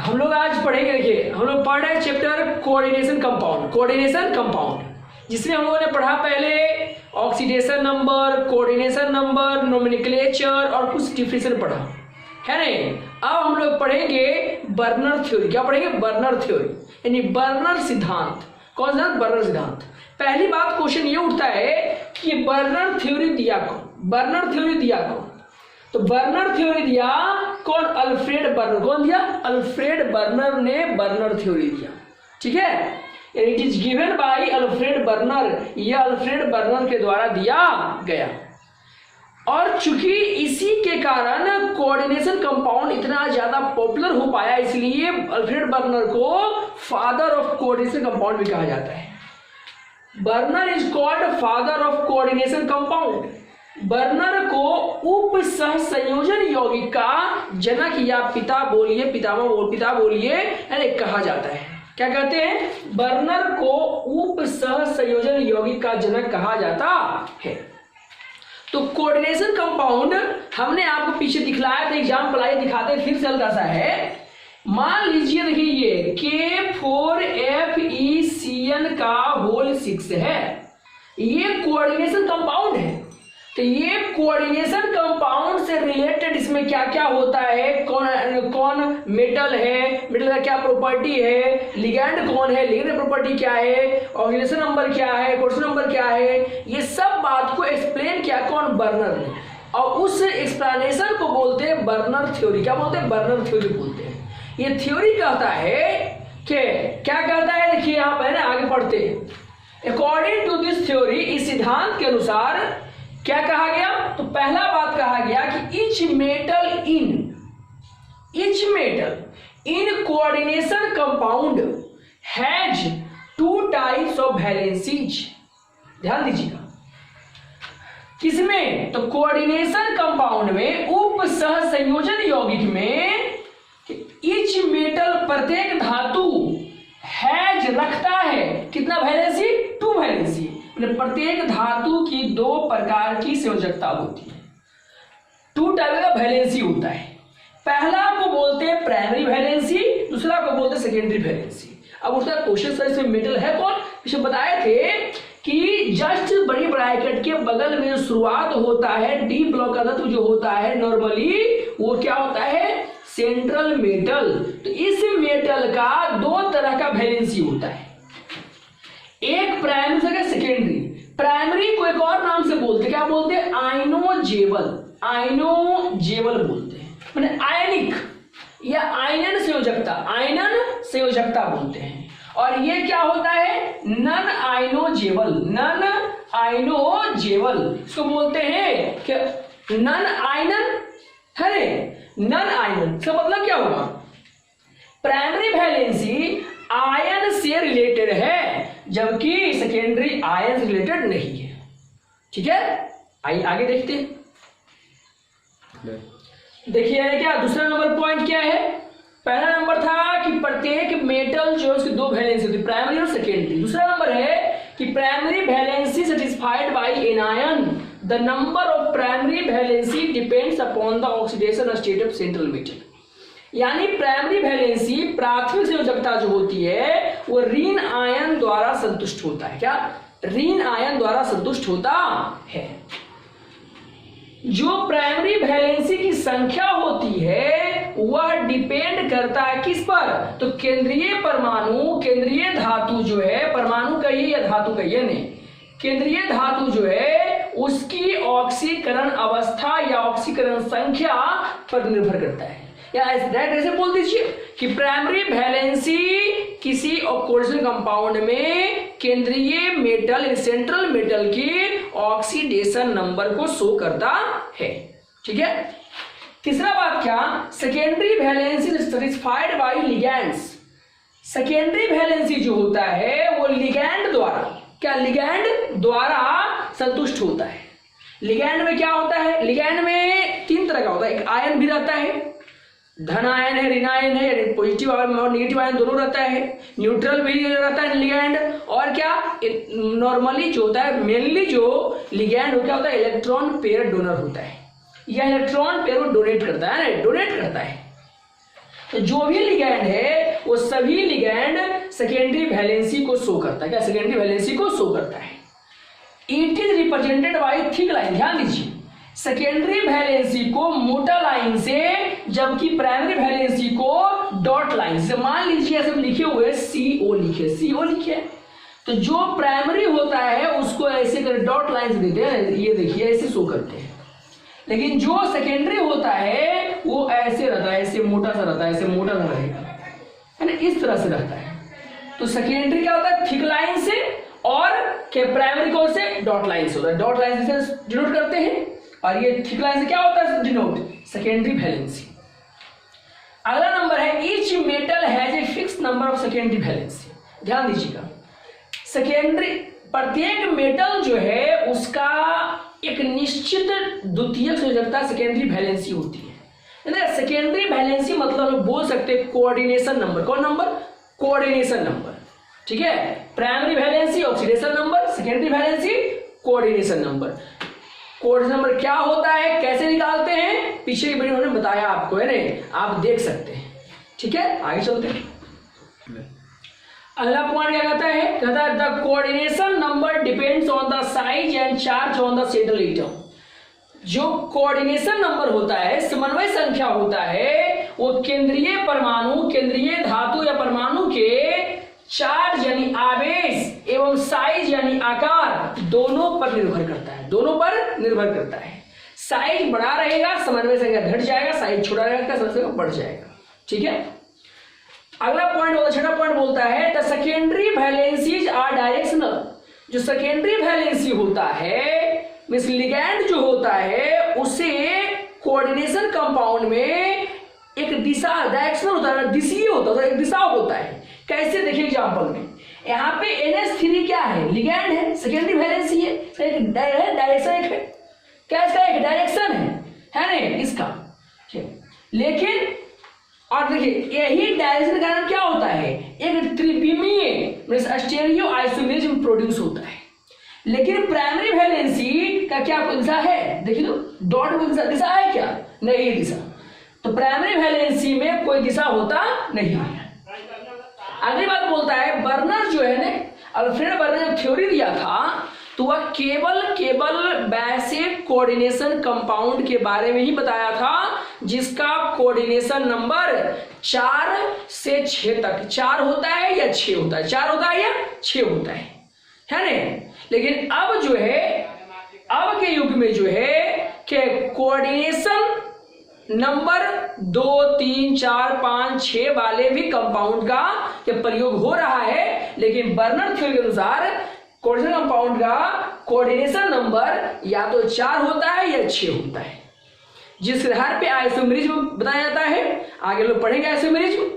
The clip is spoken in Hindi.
हम लोग आज पढ़ेंगे, देखिए हम लोग पढ़ रहे हैं चैप्टर कोऑर्डिनेशन कंपाउंड, जिसमें हम लोगों ने पढ़ा पहले oxidation number, coordination number, nomenclature और कुछ डिफिनेशन पढ़ा है नहीं। अब हम लोग पढ़ेंगे बर्नर थ्योरी। क्या पढ़ेंगे? बर्नर थ्योरी, यानी बर्नर सिद्धांत। कौन सा? बर्नर सिद्धांत। पहली बात क्वेश्चन ये उठता है कि बर्नर थ्योरी दिया कौन? बर्नर थ्योरी दिया कौन? तो बर्नर थ्योरी दिया कौन? Alfred burner. कौन दिया? अल्फ्रेड बर्नर ने बर्नर थ्योरी दिया। ठीक है, it is given by Alfred burner. यह अल्फ्रेड बर्नर के द्वारा दिया गया। और चूंकि इसी के कारण कोऑर्डिनेशन कंपाउंड इतना ज्यादा पॉपुलर हो पाया, इसलिए अल्फ्रेड बर्नर को फादर ऑफ कोऑर्डिनेशन कंपाउंड भी कहा जाता है। Burner is called father of coordination compound. Burner को उप सह संयोजन यौगिक का जनक या पिता बोलिए, पिता बोलिए, यानी कहा जाता है। क्या कहते हैं? बर्नर को उप सह संयोजन यौगिक का जनक कहा जाता है। तो कोऑर्डिनेशन कंपाउंड हमने आपको पीछे दिखलाया था, एग्जाम्पल आइए दिखाते हैं, फिर से हल्का सा है। मान लीजिए देखिए ये K4FeCN का होल 6 है, ये कोऑर्डिनेशन कंपाउंड है। तो ये कोऑर्डिनेशन कंपाउंड से रिलेटेड इसमें क्या क्या होता है, कौन मेटल है, मेटल का क्या प्रॉपर्टी है, लिगैंड कौन है, लिगैंड प्रॉपर्टी क्या है, ऑक्सीडेशन नंबर क्या है, कोऑर्डिनेशन नंबर क्या है, ये सब बात को एक्सप्लेन किया कौन? बर्नर ने। और उस एक्सप्लेनेशन को बोलते हैं बर्नर थ्योरी। क्या बोलते हैं? बर्नर थ्योरी बोलते हैं। ये थ्योरी कहता है कि क्या कहता है, देखिए यहाँ पर ना आगे पढ़ते हैं। अकॉर्डिंग टू दिस थ्योरी, इस सिद्धांत के अनुसार क्या कहा गया? तो पहला बात कहा गया कि etch metal in coordination compound has 2 types of valencies. ध्यान दीजिएगा, किसमें? तो कोऑर्डिनेशन कंपाउंड में, उप सह संयोजन यौगिक में, इच मेटल प्रत्येक धातु हैज रखता है कितना वैलेंसी? 2 वैलेंसी। प्रत्येक धातु की 2 प्रकार की संयोजकता होती है, 2 टाइप का वैलेंसी होता है। पहला को बोलते हैं प्राइमरी वैलेंसी, दूसरा को बोलते हैं सेकेंडरी वैलेंसी। अब उसका क्वेश्चन सर इसमें मेटल है कौन? पीछे बताए थे कि जस्ट बड़ी ब्रैकेट के बगल में शुरुआत होता है डी ब्लॉक का धातु जो होता है नॉर्मली वो क्या होता है? Central metal. तो इस मेटल का 2 तरह का वैलेंसी होता है, एक प्राइमरी है सेकेंडरी। प्राइमरी को एक और नाम से बोलते हैं, क्या बोलते हैं? आयनोजेबल बोलते हैं, माने आयनिक या आयनन संयोजकता बोलते हैं। और ये क्या होता है? नन आयनोजेबल इसको बोलते हैं कि नन आयनन इसका मतलब क्या होगा? प्राइमरी वैलेंसी आयन से रिलेटेड है, जबकि सेकेंडरी आयन से रिलेटेड नहीं है। ठीक है, आइए आगे देखते हैं। देखिए क्या दूसरा नंबर पॉइंट क्या है? पहला नंबर था कि प्रत्येक मेटल जो उसकी 2 वैलेंसी होती है, प्राइमरी और सेकेंडरी। दूसरा नंबर है कि primary valency satisfied by anion, the number of primary valency depends upon the oxidation state of central metal. यानी प्राइमरी वैलेंसी प्राथमिक संयोजकता जो होती है वो ऋण आयन द्वारा संतुष्ट होता है। क्या? ऋण आयन द्वारा संतुष्ट होता है। जो प्राइमरी वैलेंसी की संख्या होती है वह डिपेंड करता है किस पर? तो केंद्रीय परमाणु, केंद्रीय धातु जो है, परमाणु कहिए या धातु कहिए नहीं, केंद्रीय धातु जो है उसकी ऑक्सीकरण अवस्था या ऑक्सीकरण संख्या पर निर्भर करता है। या ऐसे बोल दीजिए कि प्राइमरी वैलेंसी किसी कोऑर्डिनेशन कंपाउंड में केंद्रीय मेटल, सेंट्रल मेटल की ऑक्सीडेशन नंबर को शो करता है। ठीक है, तीसरा बात क्या? Secondary valency satisfied by ligands. Secondary valency जो होता है वो लिगैंड द्वारा, क्या? लिगैंड द्वारा संतुष्ट होता है। लिगैंड में क्या होता है? लिगैंड में 3 तरह का होता है, एक आयन भी रहता है, धन आयन है, ऋण आयन है, पॉजिटिव आयन और नेगेटिव आयन दोनों रहता है, न्यूट्रल भी रहता है लिगैंड, और क्या नॉर्मली जो होता है मेनली जो लिगैंड क्या होता है? इलेक्ट्रॉन पेयर डोनर होता है, यह इलेक्ट्रॉन पेयर को डोनेट करता है ना, डोनेट करता है। तो जो भी लिगैंड है वो सभी लिगैंड सेकेंडरी वैलेंसी को शो करता है। क्या? सेकेंडरी वैलेंसी को शो करता है। It is represented by thick line. ध्यान दीजिए, सेकेंडरी वैलेंसी को मोटा लाइन से, जबकि primary valency co dot line से। मान लीजिए ऐसे लिखे हुए CO लिखे, तो जो प्राइमरी होता है उसको ऐसे कर डॉट लाइन से देते हैं, ये देखिए ऐसे शो करते हैं। लेकिन जो सेकेंडरी होता है वो ऐसे रहता है, ऐसे मोटा सा रहता है, ऐसे मोटा सा रहेगा, है ना, इस तरह से रहता है। तो सेकेंडरी क्या होता है? थिक लाइन से, और के प्राइमरी कौन से? डॉट लाइन से होता है। डॉट लाइन से डिनोट करते हैं, और ये थिक लाइन से क्या होता है डिनोट? Secondary valency. अगला नंबर है each metal has a fix number of secondary valency. ध्यान दीजिएगा, सेकेंडरी प्रत्येक मेटल जो है उसका एक निश्चित द्वितीयक संयोजकता सेकेंडरी वैलेंसी होती है। सेकेंडरी वैलेंसी मतलब हम बोल सकते हैं कोऑर्डिनेशन नंबर। कौन नंबर? Coordination number. ठीक है, primary valency oxidation number, secondary valency coordination number. Coordination number क्या होता है, कैसे निकालते हैं, पीछे की वीडियो में बताया आपको, है ना, आप देख सकते हैं। ठीक है, आगे चलते हैं। अगला पॉइंट क्या कहता है? कहता है the coordination number depends on the size and charge on the settle atom. जो कोऑर्डिनेशन नंबर होता है, समन्वय संख्या होता है, वो केंद्रीय परमाणु, केंद्रीय धातु या परमाणु के चार्ज यानी आवेश एवं साइज यानी आकार दोनों पर निर्भर करता है। दोनों पर निर्भर करता है। साइज बड़ा रहेगा, समन्वय संख्या घट जाएगा, साइज छोटा रहेगा, समन्वय संख्या बढ़ जाएगा। ठीक है, अगला पॉइंट बोलता, छठा पॉइंट बोलता है the secondary valencies are directional. जो सेकेंडरी वैलेंसी होता है, मिस लिगैंड जो होता है, उसे कोऑर्डिनेशन कंपाउंड में एक दिशा, डायरेक्शनल होता है, दिशीय होता है, एक दिशा होता है। कैसे? देखिए एग्जांपल में, यहाँ पे NH3 क्या है? लिगैंड है, सेकेंडरी वैलेंसी है, एक डायरेक्शन एक है। क्या इसका? एक डायरेक्शन है ना इसका। लेकिन और देखिए यही डायरेक्शन का कारण क्या होता है? एक त्रिविमीय स्टीरियो आइसोमेरिज्म प्रोड्यूस होता है। लेकिन प्राइमरी वैलेंसी का क्या दिशा है? देखिए तो डॉट दिशा है क्या? नहीं दिशा। तो प्राइमरी वैलेंसी में कोई दिशा होता नहीं है। अगली बात बोलता है बर्नर जो है ना, अल्फ्रेड बर्नर ने थ्योरी दिया था तो वह केवल बेसिक कोऑर्डिनेशन कंपाउंड के बारे में ही बताया था, जिसका कोऑर्डिनेशन नंबर 4 से 6 तक, 4 होता है या 6 होता है, 4 होता है या 6 होता है ना। लेकिन अब जो है, अब के युग में जो है कि कोऑर्डिनेशन नंबर 2, 3, 4, 5, 6 वाले भी कंपाउंड का प्रयोग हो रहा है। लेकिन बर्नर थ्योरी के अनुसार कोऑर्डिनेशन कंपाउंड का कोऑर्डिनेशन नंबर या तो 4 होता है या 6 होता है, जिस आधार पे आइसोमेरिज्म बताया जाता है। आगे लोग पढ़ेंगे आइसोमेरिज्म।